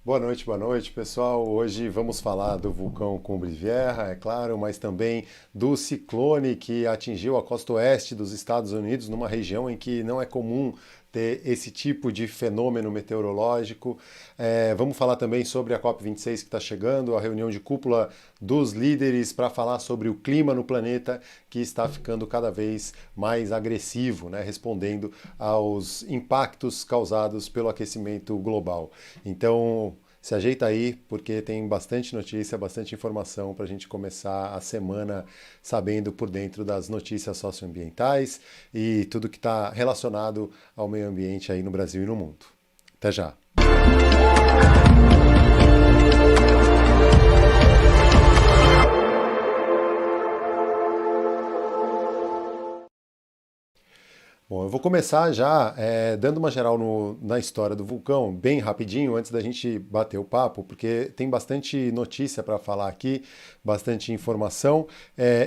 Boa noite, pessoal. Hoje vamos falar do vulcão Cumbre Vieja, é claro, mas também do ciclone que atingiu a costa oeste dos Estados Unidos, numa região em que não é comum ter esse tipo de fenômeno meteorológico. Vamos falar também sobre a COP26 que está chegando, a reunião de cúpula dos líderes para falar sobre o clima no planeta que está ficando cada vez mais agressivo, né, respondendo aos impactos causados pelo aquecimento global. Então, se ajeita aí, porque tem bastante notícia, bastante informação para a gente começar a semana sabendo por dentro das notícias socioambientais e tudo que está relacionado ao meio ambiente aí no Brasil e no mundo. Até já! Bom, eu vou começar já dando uma geral na história do vulcão, bem rapidinho, antes da gente bater o papo, porque tem bastante notícia para falar aqui, bastante informação.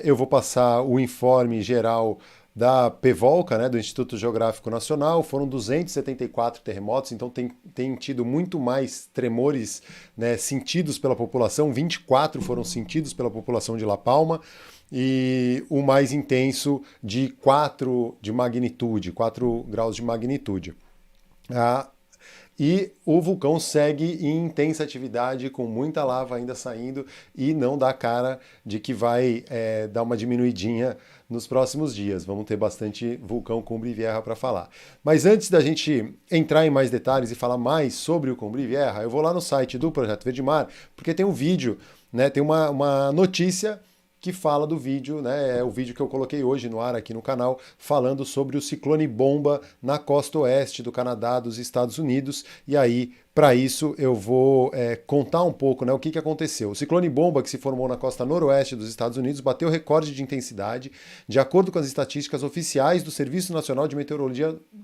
Eu vou passar o informe geral da PEVOLCA, né, do Instituto Geográfico Nacional. Foram 274 terremotos, então tem tido muito mais tremores, né, sentidos pela população. 24 foram sentidos pela população de La Palma, e o mais intenso de 4 de magnitude, 4 graus de magnitude. Ah, e o vulcão segue em intensa atividade, com muita lava ainda saindo, e não dá cara de que vai dar uma diminuidinha nos próximos dias. Vamos ter bastante vulcão Cumbre Vieja para falar. Mas antes da gente entrar em mais detalhes e falar mais sobre o Cumbre Vieja, eu vou lá no site do Projeto Verde Mar, porque tem um vídeo, né, tem uma notícia que fala do vídeo, né? É o vídeo que eu coloquei hoje no ar aqui no canal, falando sobre o ciclone bomba na costa oeste do Canadá, dos Estados Unidos. E aí, para isso, eu vou contar um pouco, né, o que aconteceu. O ciclone bomba, que se formou na costa noroeste dos Estados Unidos, bateu recorde de intensidade, de acordo com as estatísticas oficiais do Serviço Nacional de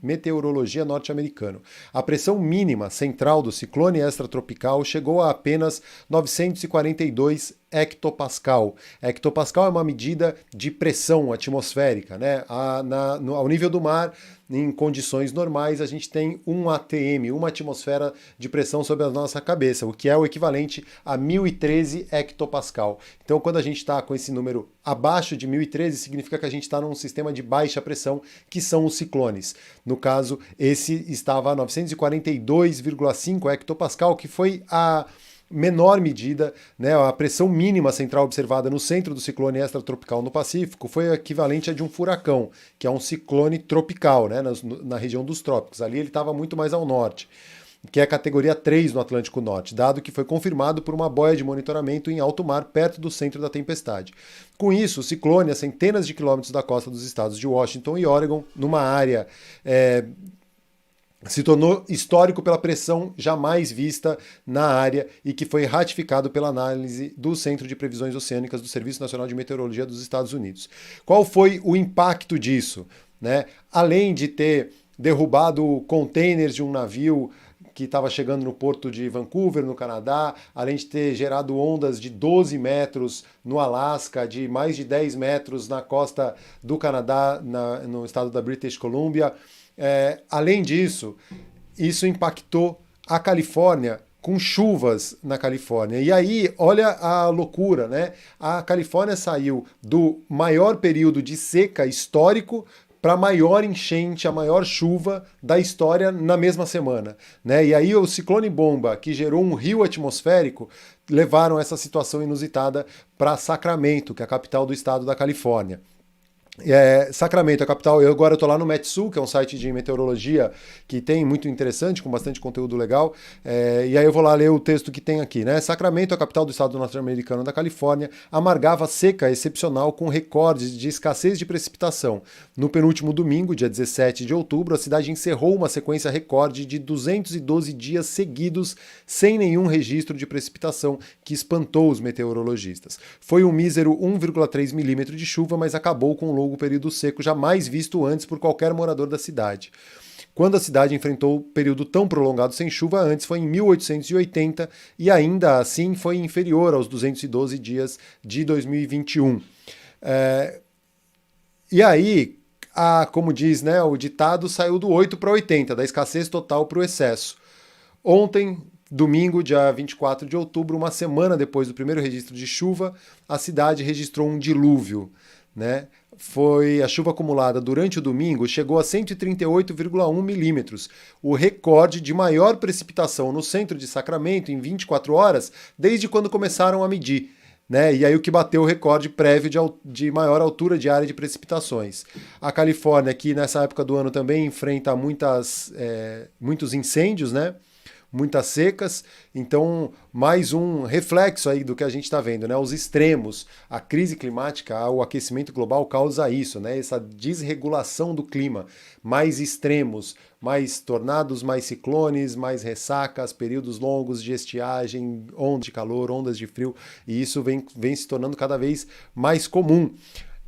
Meteorologia norte-americano. A pressão mínima central do ciclone extratropical chegou a apenas 942 hectopascal. Hectopascal é uma medida de pressão atmosférica, né? Ao nível do mar, em condições normais, a gente tem 1 atm, uma atmosfera de pressão sobre a nossa cabeça, o que é o equivalente a 1013 hectopascal. Então, quando a gente está com esse número abaixo de 1013, significa que a gente está num sistema de baixa pressão, que são os ciclones. No caso, esse estava a 942,5 hectopascal, que foi a menor medida, né, a pressão mínima central observada no centro do ciclone extratropical no Pacífico foi o equivalente a de um furacão, que é um ciclone tropical, né, na região dos trópicos. Ali ele estava muito mais ao norte, que é a categoria 3 no Atlântico Norte, dado que foi confirmado por uma boia de monitoramento em alto mar perto do centro da tempestade. Com isso, o ciclone, a centenas de quilômetros da costa dos estados de Washington e Oregon, numa área se tornou histórico pela pressão jamais vista na área e que foi ratificado pela análise do Centro de Previsões Oceânicas do Serviço Nacional de Meteorologia dos Estados Unidos. Qual foi o impacto disso? Né? Além de ter derrubado containers de um navio que estava chegando no porto de Vancouver, no Canadá, além de ter gerado ondas de 12 metros no Alasca, de mais de 10 metros na costa do Canadá, no estado da British Columbia. Além disso, isso impactou a Califórnia, com chuvas na Califórnia. E aí, olha a loucura, né? A Califórnia saiu do maior período de seca histórico para a maior enchente, a maior chuva da história na mesma semana, né? E aí o ciclone bomba, que gerou um rio atmosférico, levaram essa situação inusitada para Sacramento, que é a capital do estado da Califórnia. Sacramento, a capital. Eu agora estou lá no Metsu, que é um site de meteorologia que tem muito interessante, com bastante conteúdo legal. E aí eu vou lá ler o texto que tem aqui, né? Sacramento, a capital do estado norte-americano da Califórnia, amargava seca excepcional com recordes de escassez de precipitação. No penúltimo domingo, dia 17 de outubro, a cidade encerrou uma sequência recorde de 212 dias seguidos sem nenhum registro de precipitação, que espantou os meteorologistas. Foi um mísero 1,3 milímetro de chuva, mas acabou com um longo período seco jamais visto antes por qualquer morador da cidade. Quando a cidade enfrentou um período tão prolongado sem chuva antes foi em 1880 e ainda assim foi inferior aos 212 dias de 2021. E aí, como diz, né, o ditado saiu do 8 para 80, da escassez total para o excesso. Ontem domingo, dia 24 de outubro, uma semana depois do primeiro registro de chuva, a cidade registrou um dilúvio, né? A chuva acumulada durante o domingo chegou a 138,1 milímetros, o recorde de maior precipitação no centro de Sacramento em 24 horas desde quando começaram a medir. Né? E aí o que bateu o recorde prévio de maior altura de área de precipitações. A Califórnia, que nessa época do ano também enfrenta muitos incêndios, né? Muitas secas, então mais um reflexo aí do que a gente está vendo, né? Os extremos, a crise climática, o aquecimento global causa isso, né? Essa desregulação do clima, mais extremos, mais tornados, mais ciclones, mais ressacas, períodos longos de estiagem, ondas de calor, ondas de frio, e isso vem se tornando cada vez mais comum.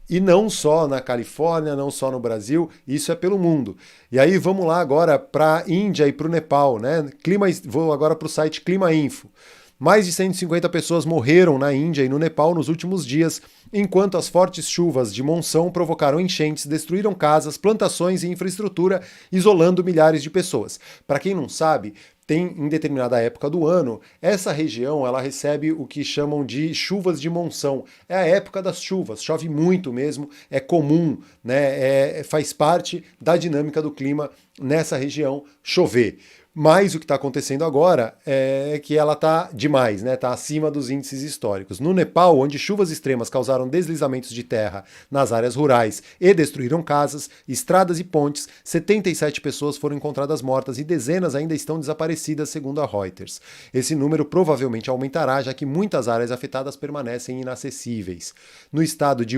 E não só na Califórnia, não só no Brasil, isso é pelo mundo. E aí vamos lá agora para a Índia e para o Nepal, né? Vou agora para o site Clima Info. Mais de 150 pessoas morreram na Índia e no Nepal nos últimos dias, enquanto as fortes chuvas de monção provocaram enchentes, destruíram casas, plantações e infraestrutura, isolando milhares de pessoas. Para quem não sabe, tem em determinada época do ano, essa região ela recebe o que chamam de chuvas de monção. É a época das chuvas, chove muito mesmo, é comum, né? Faz parte da dinâmica do clima nessa região chover. Mas o que está acontecendo agora é que ela está demais, né? Está acima dos índices históricos. No Nepal, onde chuvas extremas causaram deslizamentos de terra nas áreas rurais e destruíram casas, estradas e pontes, 77 pessoas foram encontradas mortas e dezenas ainda estão desaparecidas, segundo a Reuters. Esse número provavelmente aumentará, já que muitas áreas afetadas permanecem inacessíveis. No estado de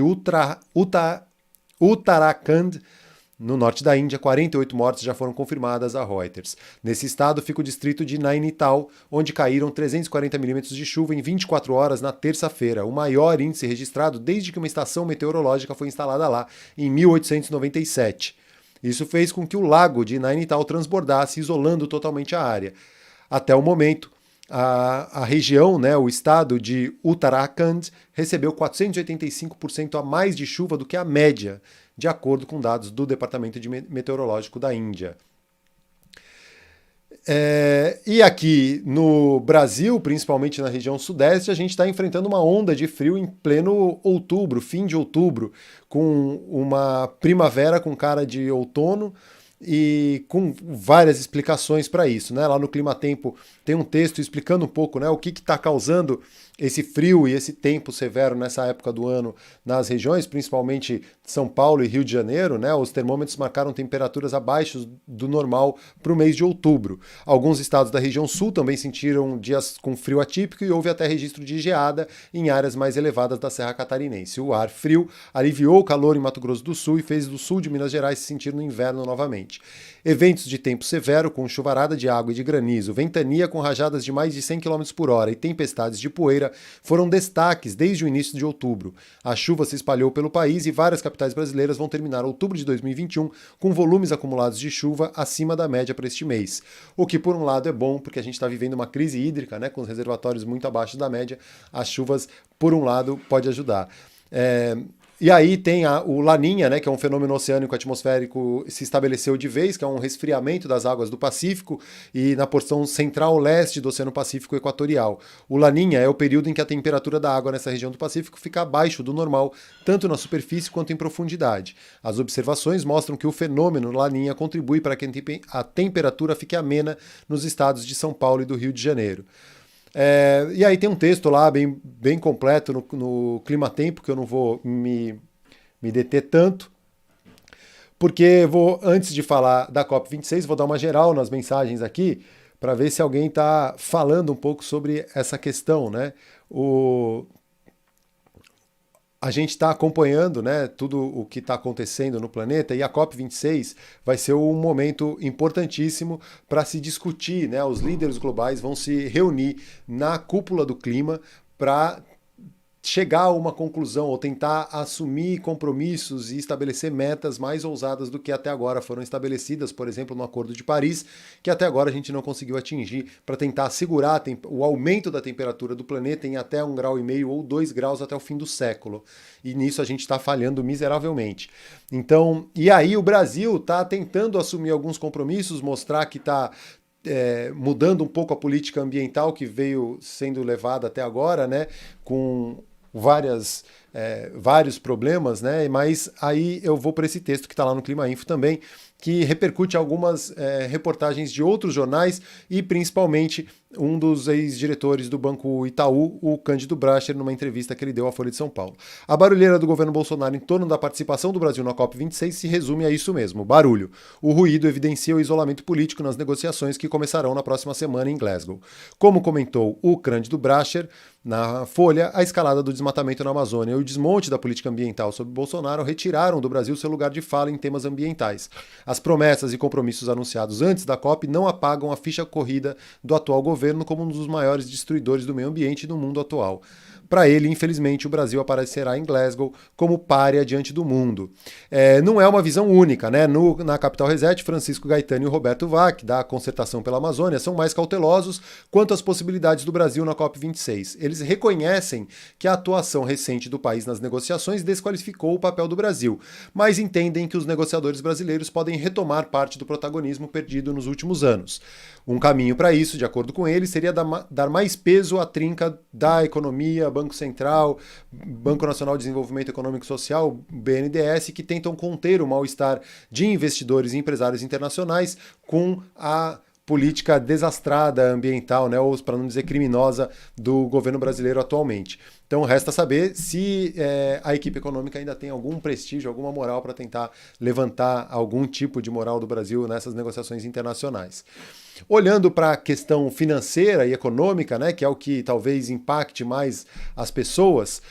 Uttarakhand, no norte da Índia, 48 mortes já foram confirmadas a Reuters. Nesse estado fica o distrito de Nainital, onde caíram 340 milímetros de chuva em 24 horas na terça-feira, o maior índice registrado desde que uma estação meteorológica foi instalada lá em 1897. Isso fez com que o lago de Nainital transbordasse, isolando totalmente a área. Até o momento, a região, né, o estado de Uttarakhand, recebeu 485% a mais de chuva do que a média, de acordo com dados do Departamento Meteorológico da Índia. E aqui no Brasil, principalmente na região sudeste, a gente está enfrentando uma onda de frio em pleno outubro, fim de outubro, com uma primavera com cara de outono, e com várias explicações para isso, né? Lá no Clima Tempo tem um texto explicando um pouco, né, o que está causando esse frio e esse tempo severo nessa época do ano nas regiões, principalmente São Paulo e Rio de Janeiro, né? Os termômetros marcaram temperaturas abaixo do normal para o mês de outubro. Alguns estados da região sul também sentiram dias com frio atípico e houve até registro de geada em áreas mais elevadas da Serra Catarinense. O ar frio aliviou o calor em Mato Grosso do Sul e fez do sul de Minas Gerais se sentir no inverno novamente. Eventos de tempo severo, com chuvarada de água e de granizo, ventania com rajadas de mais de 100 km por hora e tempestades de poeira foram destaques desde o início de outubro. A chuva se espalhou pelo país e várias capitais brasileiras vão terminar outubro de 2021 com volumes acumulados de chuva acima da média para este mês. O que, por um lado, é bom, porque a gente está vivendo uma crise hídrica, né, com os reservatórios muito abaixo da média. As chuvas, por um lado, pode ajudar. E aí tem o Laninha, né, que é um fenômeno oceânico atmosférico, se estabeleceu de vez, que é um resfriamento das águas do Pacífico e na porção central-leste do Oceano Pacífico Equatorial. O Laninha é o período em que a temperatura da água nessa região do Pacífico fica abaixo do normal, tanto na superfície quanto em profundidade. As observações mostram que o fenômeno Laninha contribui para que a temperatura fique amena nos estados de São Paulo e do Rio de Janeiro. E aí tem um texto lá bem completo no Clima Tempo, que eu não vou me deter tanto, porque antes de falar da COP26, vou dar uma geral nas mensagens aqui, para ver se alguém está falando um pouco sobre essa questão, né? A gente está acompanhando, né, tudo o que está acontecendo no planeta, e a COP26 vai ser um momento importantíssimo para se discutir, né? Os líderes globais vão se reunir na cúpula do clima para chegar a uma conclusão ou tentar assumir compromissos e estabelecer metas mais ousadas do que até agora foram estabelecidas, por exemplo, no Acordo de Paris, que até agora a gente não conseguiu atingir, para tentar segurar o aumento da temperatura do planeta em até 1,5 graus ou 2 graus até o fim do século. E nisso a gente está falhando miseravelmente. Então, e aí o Brasil está tentando assumir alguns compromissos, mostrar que está mudando um pouco a política ambiental que veio sendo levada até agora, né, com vários problemas, né, mas aí eu vou para esse texto que está lá no Clima Info também, que repercute algumas reportagens de outros jornais e principalmente um dos ex-diretores do Banco Itaú, o Cândido Bracher, numa entrevista que ele deu à Folha de São Paulo. A barulheira do governo Bolsonaro em torno da participação do Brasil na COP26 se resume a isso mesmo, barulho. O ruído evidencia o isolamento político nas negociações que começarão na próxima semana em Glasgow. Como comentou o Cândido Bracher, na Folha, a escalada do desmatamento na Amazônia e o desmonte da política ambiental sob Bolsonaro retiraram do Brasil seu lugar de fala em temas ambientais. As promessas e compromissos anunciados antes da COP não apagam a ficha corrida do atual governo como um dos maiores destruidores do meio ambiente no mundo atual. Para ele, infelizmente, o Brasil aparecerá em Glasgow como pária diante do mundo. Não é uma visão única, né? Na Capital Reset, Francisco Gaetano e Roberto Vac, da Concertação pela Amazônia, são mais cautelosos quanto às possibilidades do Brasil na COP26. Eles reconhecem que a atuação recente do país nas negociações desqualificou o papel do Brasil, mas entendem que os negociadores brasileiros podem retomar parte do protagonismo perdido nos últimos anos. Um caminho para isso, de acordo com eles, seria dar mais peso à trinca da economia, Banco Central, Banco Nacional de Desenvolvimento Econômico e Social, BNDES, que tentam conter o mal-estar de investidores e empresários internacionais com a política desastrada ambiental, né, ou para não dizer criminosa, do governo brasileiro atualmente. Então resta saber se a equipe econômica ainda tem algum prestígio, alguma moral para tentar levantar algum tipo de moral do Brasil nessas negociações internacionais. Olhando para a questão financeira e econômica, né, que é o que talvez impacte mais as pessoas,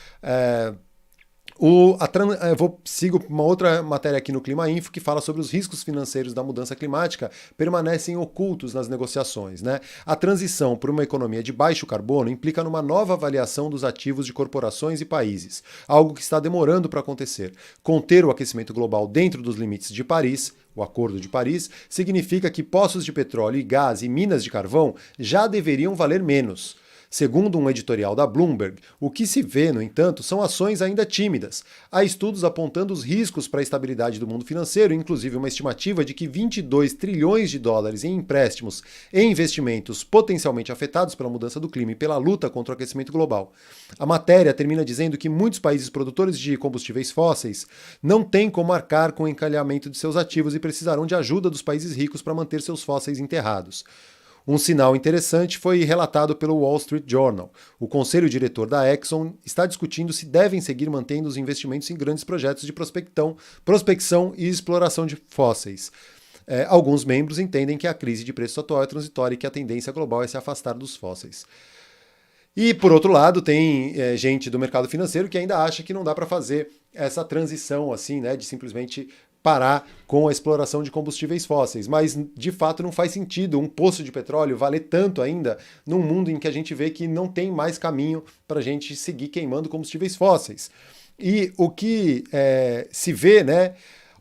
sigo uma outra matéria aqui no Clima Info que fala sobre os riscos financeiros da mudança climática permanecem ocultos nas negociações, né? A transição para uma economia de baixo carbono implica numa nova avaliação dos ativos de corporações e países, algo que está demorando para acontecer. Conter o aquecimento global dentro dos limites de Paris, o Acordo de Paris, significa que poços de petróleo e gás e minas de carvão já deveriam valer menos. Segundo um editorial da Bloomberg, o que se vê, no entanto, são ações ainda tímidas. Há estudos apontando os riscos para a estabilidade do mundo financeiro, inclusive uma estimativa de que 22 trilhões de dólares em empréstimos e investimentos potencialmente afetados pela mudança do clima e pela luta contra o aquecimento global. A matéria termina dizendo que muitos países produtores de combustíveis fósseis não têm como arcar com o encalhamento de seus ativos e precisarão de ajuda dos países ricos para manter seus fósseis enterrados. Um sinal interessante foi relatado pelo Wall Street Journal. O conselho diretor da Exxon está discutindo se devem seguir mantendo os investimentos em grandes projetos de prospecção e exploração de fósseis. Alguns membros entendem que a crise de preço atual é transitória e que a tendência global é se afastar dos fósseis. E, por outro lado, tem gente do mercado financeiro que ainda acha que não dá para fazer essa transição assim, né, de simplesmente parar com a exploração de combustíveis fósseis. Mas, de fato, não faz sentido um poço de petróleo valer tanto ainda num mundo em que a gente vê que não tem mais caminho para a gente seguir queimando combustíveis fósseis. E o que se vê, né?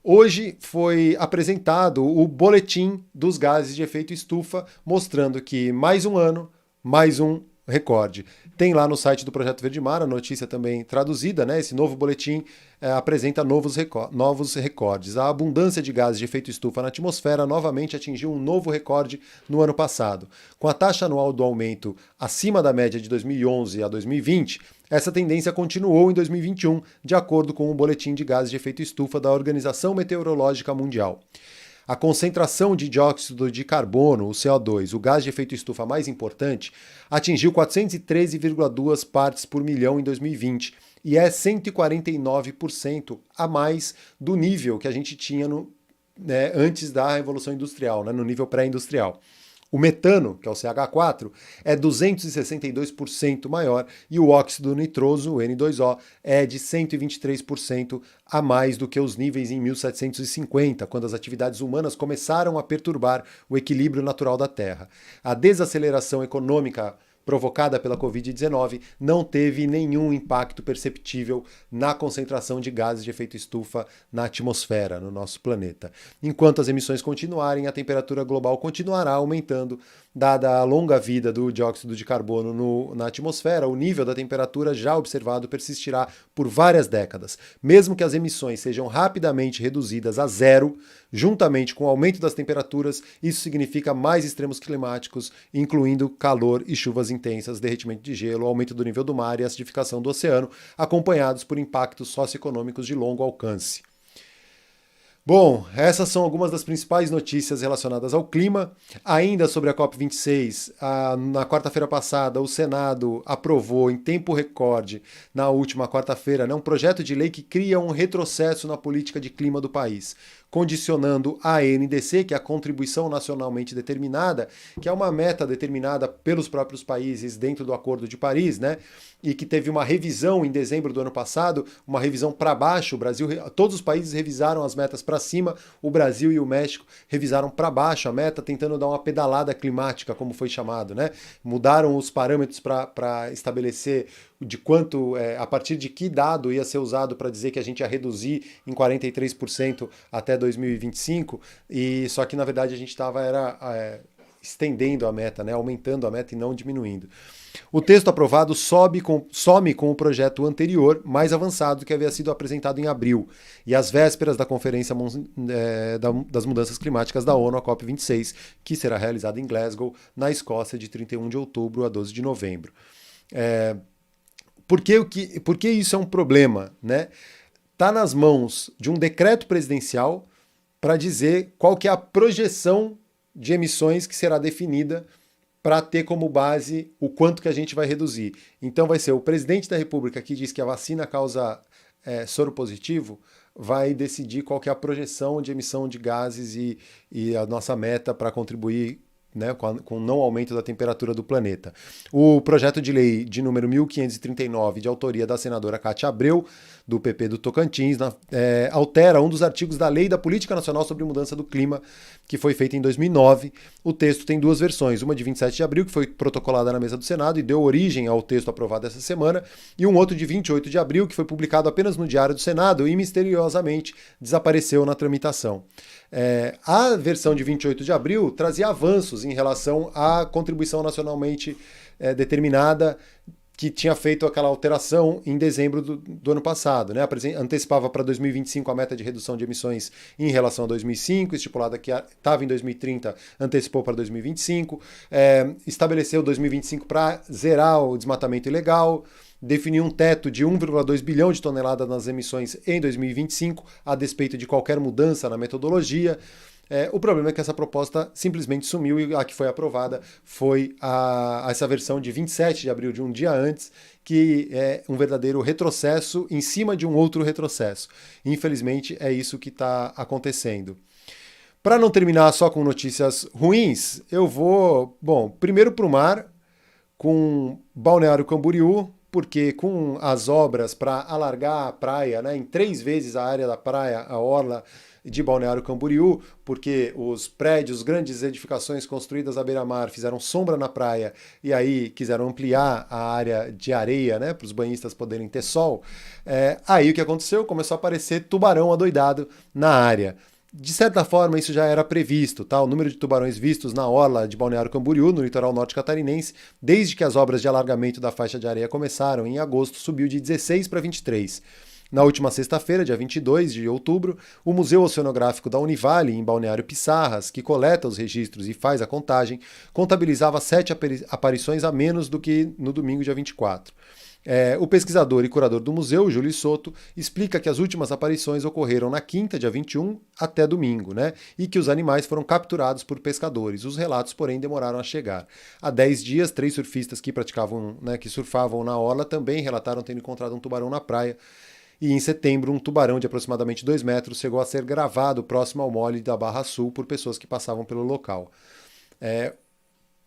Hoje foi apresentado o boletim dos gases de efeito estufa, mostrando que mais um ano, mais um recorde. Tem lá no site do Projeto Verde Mar a notícia também traduzida, né? Esse novo boletim apresenta novos recordes. A abundância de gases de efeito estufa na atmosfera novamente atingiu um novo recorde no ano passado. Com a taxa anual do aumento acima da média de 2011 a 2020, essa tendência continuou em 2021, de acordo com o boletim de gases de efeito estufa da Organização Meteorológica Mundial. A concentração de dióxido de carbono, o CO2, o gás de efeito estufa mais importante, atingiu 413,2 partes por milhão em 2020 e é 149% a mais do nível que a gente tinha antes da Revolução Industrial, no nível pré-industrial. O metano, que é o CH4, é 262% maior e o óxido nitroso, o N2O, é de 123% a mais do que os níveis em 1750, quando as atividades humanas começaram a perturbar o equilíbrio natural da Terra. A desaceleração econômica provocada pela Covid-19 não teve nenhum impacto perceptível na concentração de gases de efeito estufa na atmosfera, no nosso planeta. Enquanto as emissões continuarem, a temperatura global continuará aumentando dada a longa vida do dióxido de carbono na atmosfera, o nível da temperatura já observado persistirá por várias décadas. Mesmo que as emissões sejam rapidamente reduzidas a zero, juntamente com o aumento das temperaturas, isso significa mais extremos climáticos, incluindo calor e chuvas intensas, derretimento de gelo, aumento do nível do mar e acidificação do oceano, acompanhados por impactos socioeconômicos de longo alcance. Bom, essas são algumas das principais notícias relacionadas ao clima. Ainda sobre a COP26, na quarta-feira passada, o Senado aprovou em tempo recorde, na última quarta-feira, um projeto de lei que cria um retrocesso na política de clima do país, condicionando a NDC, que é a Contribuição Nacionalmente Determinada, que é uma meta determinada pelos próprios países dentro do Acordo de Paris, né? E que teve uma revisão em dezembro do ano passado, uma revisão para baixo. O Brasil, todos os países revisaram as metas para cima, o Brasil e o México revisaram para baixo a meta, tentando dar uma pedalada climática, como foi chamado, né? Mudaram os parâmetros para estabelecer de quanto, a partir de que dado ia ser usado para dizer que a gente ia reduzir em 43% até 2025, e só que na verdade a gente estava estendendo a meta, né? Aumentando a meta e não diminuindo. O texto aprovado some com o projeto anterior, mais avançado, que havia sido apresentado em abril, e às vésperas da Conferência das Mudanças Climáticas da ONU, a COP26, que será realizada em Glasgow, na Escócia, de 31 de outubro a 12 de novembro. Por que isso é um problema, né? Está nas mãos de um decreto presidencial para dizer qual que é a projeção de emissões que será definida para ter como base o quanto que a gente vai reduzir. Então vai ser o presidente da República que diz que a vacina causa soro positivo, vai decidir qual que é a projeção de emissão de gases e a nossa meta para contribuir, né, com o não aumento da temperatura do planeta. O projeto de lei de número 1539, de autoria da senadora Cátia Abreu, do PP do Tocantins, altera um dos artigos da Lei da Política Nacional sobre Mudança do Clima, que foi feita em 2009. O texto tem duas versões, uma de 27 de abril, que foi protocolada na mesa do Senado e deu origem ao texto aprovado essa semana, e um outro de 28 de abril, que foi publicado apenas no Diário do Senado e misteriosamente desapareceu na tramitação. A versão de 28 de abril trazia avanços em relação à contribuição nacionalmente determinada, que tinha feito aquela alteração em dezembro do ano passado, né? Antecipava para 2025 a meta de redução de emissões em relação a 2005, estipulada que estava em 2030, antecipou para 2025, estabeleceu 2025 para zerar o desmatamento ilegal, definiu um teto de 1,2 bilhão de toneladas nas emissões em 2025, a despeito de qualquer mudança na metodologia. O problema é que essa proposta simplesmente sumiu e a que foi aprovada foi essa versão de 27 de abril, de um dia antes, que é um verdadeiro retrocesso em cima de um outro retrocesso. Infelizmente, é isso que está acontecendo. Para não terminar só com notícias ruins, eu vou, primeiro para o mar, com Balneário Camboriú, porque com as obras para alargar a praia, né, em 3 vezes a área da praia, a orla de Balneário Camboriú, porque os prédios, grandes edificações construídas à beira-mar fizeram sombra na praia e aí quiseram ampliar a área de areia, né, para os banhistas poderem ter sol. Aí o que aconteceu? Começou a aparecer tubarão adoidado na área. De certa forma, isso já era previsto, tá? O número de tubarões vistos na orla de Balneário Camboriú, no litoral norte catarinense, desde que as obras de alargamento da faixa de areia começaram em agosto, subiu de 16 para 23. Na última sexta-feira, dia 22 de outubro, o Museu Oceanográfico da Univale, em Balneário Pissarras, que coleta os registros e faz a contagem, contabilizava 7 aparições a menos do que no domingo, dia 24. O pesquisador e curador do museu, Júlio Soto, explica que as últimas aparições ocorreram na quinta, dia 21, até domingo, né? E que os animais foram capturados por pescadores. Os relatos, porém, demoraram a chegar. Há 10 dias, 3 surfistas que que surfavam na orla também relataram ter encontrado um tubarão na praia. E em setembro, um tubarão de aproximadamente 2 metros chegou a ser gravado próximo ao mole da Barra Sul por pessoas que passavam pelo local.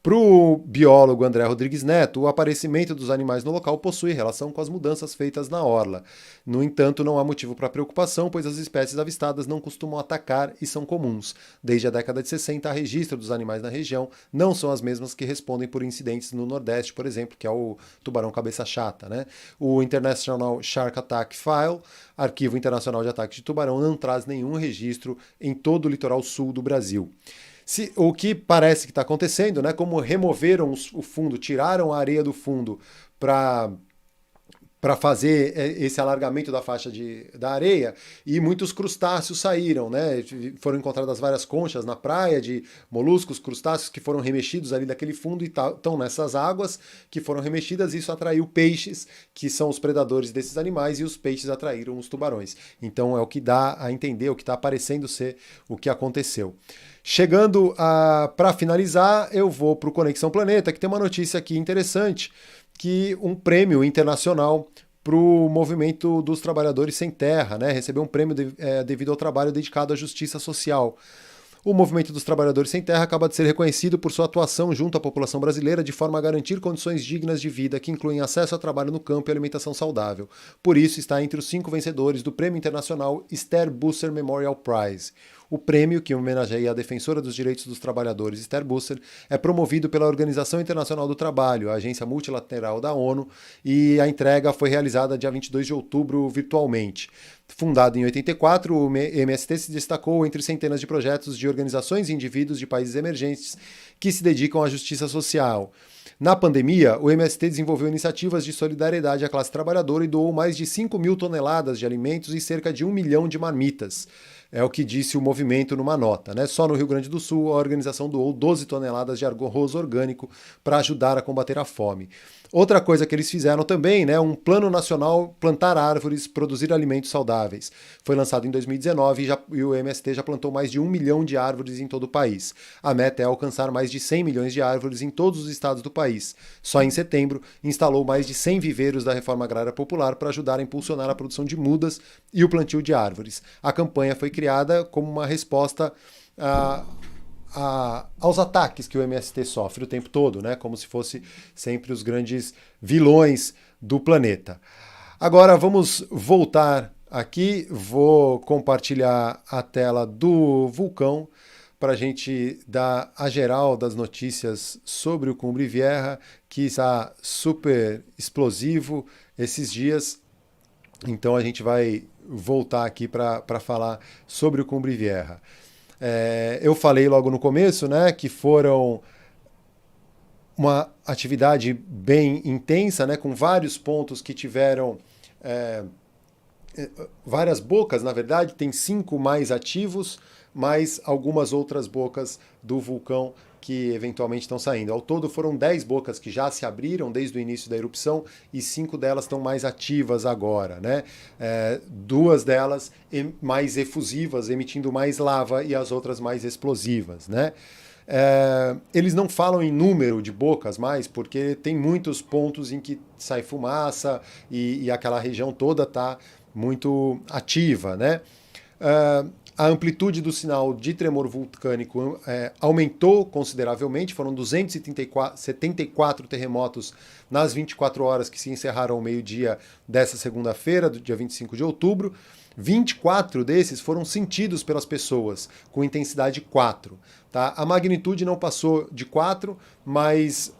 Para o biólogo André Rodrigues Neto, o aparecimento dos animais no local possui relação com as mudanças feitas na orla. No entanto, não há motivo para preocupação, pois as espécies avistadas não costumam atacar e são comuns. Desde a década de 60, há registro dos animais na região, não são as mesmas que respondem por incidentes no Nordeste, por exemplo, que é o tubarão cabeça chata, né? O International Shark Attack File, Arquivo Internacional de Ataques de Tubarão, não traz nenhum registro em todo o litoral sul do Brasil. O que parece que está acontecendo, né? Como removeram o fundo, tiraram a areia do fundo para fazer esse alargamento da faixa da areia, e muitos crustáceos saíram, né? Foram encontradas várias conchas na praia de moluscos, crustáceos que foram remexidos ali daquele fundo e estão nessas águas que foram remexidas, e isso atraiu peixes, que são os predadores desses animais, e os peixes atraíram os tubarões. Então é o que dá a entender, o que está parecendo ser o que aconteceu. Chegando para finalizar, eu vou para o Conexão Planeta, que tem uma notícia aqui interessante, que um prêmio internacional para o movimento dos trabalhadores sem terra, né? Recebeu um prêmio devido ao trabalho dedicado à justiça social. O movimento dos trabalhadores sem terra acaba de ser reconhecido por sua atuação junto à população brasileira de forma a garantir condições dignas de vida que incluem acesso a trabalho no campo e alimentação saudável. Por isso, está entre os 5 vencedores do Prêmio Internacional Esther Busser Memorial Prize. O prêmio, que homenageia a defensora dos direitos dos trabalhadores Esther Busser, é promovido pela Organização Internacional do Trabalho, a agência multilateral da ONU, e a entrega foi realizada dia 22 de outubro virtualmente. Fundado em 84, o MST se destacou entre centenas de projetos de organizações e indivíduos de países emergentes que se dedicam à justiça social. Na pandemia, o MST desenvolveu iniciativas de solidariedade à classe trabalhadora e doou mais de 5 mil toneladas de alimentos e cerca de 1 milhão de marmitas. É o que disse o movimento numa nota, né? Só no Rio Grande do Sul, a organização doou 12 toneladas de arroz orgânico para ajudar a combater a fome. Outra coisa que eles fizeram também, né, um plano nacional plantar árvores, produzir alimentos saudáveis. Foi lançado em 2019 e o MST já plantou mais de 1 milhão de árvores em todo o país. A meta é alcançar mais de 100 milhões de árvores em todos os estados do país. Só em setembro, instalou mais de 100 viveiros da Reforma Agrária Popular para ajudar a impulsionar a produção de mudas e o plantio de árvores. A campanha foi criada como uma resposta aos ataques que o MST sofre o tempo todo, né? Como se fosse sempre os grandes vilões do planeta. Agora vamos voltar aqui, vou compartilhar a tela do vulcão para a gente dar a geral das notícias sobre o Cumbre Vieja, que está super explosivo esses dias. Então a gente vai voltar aqui para falar sobre o Cumbre Vieja. Eu falei logo no começo, né, que foram uma atividade bem intensa, né, com vários pontos que tiveram várias bocas, na verdade, tem 5 mais ativos, mais algumas outras bocas do vulcão que eventualmente estão saindo. Ao todo foram 10 bocas que já se abriram desde o início da erupção e 5 delas estão mais ativas agora, né? 2 delas mais efusivas, emitindo mais lava, e as outras mais explosivas, né? Eles não falam em número de bocas mais, porque tem muitos pontos em que sai fumaça e aquela região toda está muito ativa, né? A amplitude do sinal de tremor vulcânico aumentou consideravelmente, foram 274 terremotos nas 24 horas que se encerraram ao meio-dia dessa segunda-feira, do dia 25 de outubro. 24 desses foram sentidos pelas pessoas, com intensidade 4. Tá? A magnitude não passou de 4, mas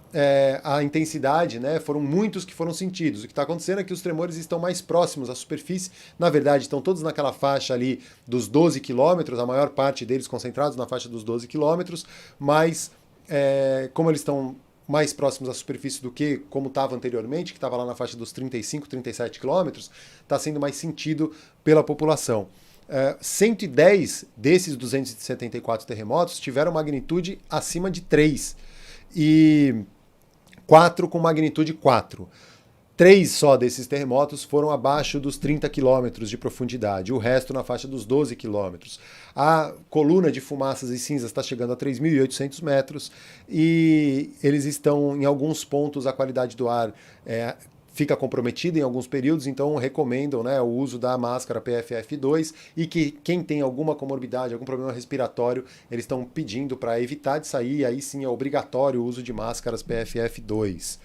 a intensidade, né, foram muitos que foram sentidos. O que está acontecendo é que os tremores estão mais próximos à superfície, na verdade estão todos naquela faixa ali dos 12 quilômetros, a maior parte deles concentrados na faixa dos 12 quilômetros, mas como eles estão mais próximos à superfície do que como estava anteriormente, que estava lá na faixa dos 35, 37 quilômetros, está sendo mais sentido pela população. 110 desses 274 terremotos tiveram magnitude acima de 3 e 4 com magnitude 4. 3 só desses terremotos foram abaixo dos 30 quilômetros de profundidade, o resto na faixa dos 12 quilômetros. A coluna de fumaças e cinzas está chegando a 3.800 metros e eles estão, em alguns pontos, a qualidade do ar fica comprometida em alguns períodos, então recomendam, né, o uso da máscara PFF2 e que quem tem alguma comorbidade, algum problema respiratório, eles estão pedindo para evitar de sair, aí sim é obrigatório o uso de máscaras PFF2.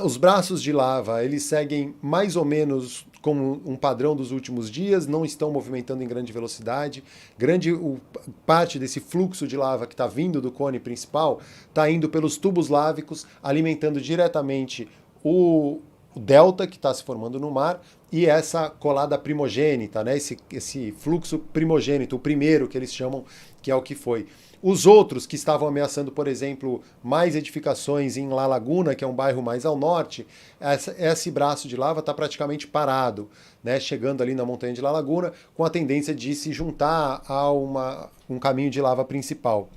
Os braços de lava, eles seguem mais ou menos como um padrão dos últimos dias, não estão movimentando em grande velocidade. Parte desse fluxo de lava que está vindo do cone principal está indo pelos tubos lávicos, alimentando diretamente o delta que está se formando no mar e essa colada primogênita, né? Esse fluxo primogênito, o primeiro que eles chamam, que é o que foi. Os outros que estavam ameaçando, por exemplo, mais edificações em La Laguna, que é um bairro mais ao norte, esse braço de lava está praticamente parado, né? Chegando ali na montanha de La Laguna, com a tendência de se juntar a um caminho de lava principal.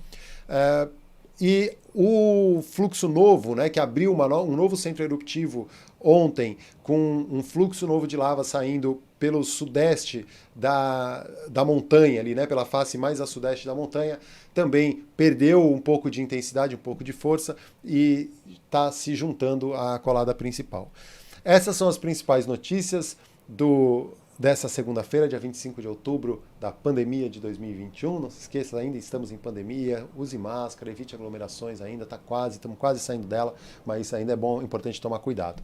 E o fluxo novo, né, que abriu um novo centro eruptivo ontem, com um fluxo novo de lava saindo pelo sudeste da montanha, ali, né, pela face mais a sudeste da montanha, também perdeu um pouco de intensidade, um pouco de força e está se juntando à colada principal. Essas são as principais notícias dessa segunda-feira, dia 25 de outubro, da pandemia de 2021. Não se esqueça, ainda estamos em pandemia, use máscara, evite aglomerações ainda, estamos quase saindo dela, mas isso ainda é bom, importante tomar cuidado.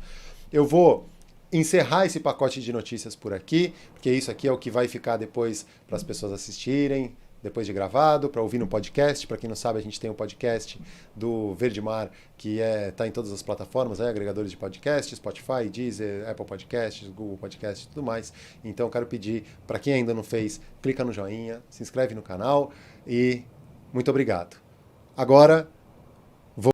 Eu vou encerrar esse pacote de notícias por aqui, porque isso aqui é o que vai ficar depois para as pessoas assistirem, depois de gravado, para ouvir no podcast. Para quem não sabe, a gente tem um podcast do Verde Mar, que está em todas as plataformas, agregadores de podcast, Spotify, Deezer, Apple Podcasts, Google Podcasts e tudo mais. Então eu quero pedir, para quem ainda não fez, clica no joinha, se inscreve no canal e muito obrigado. Agora,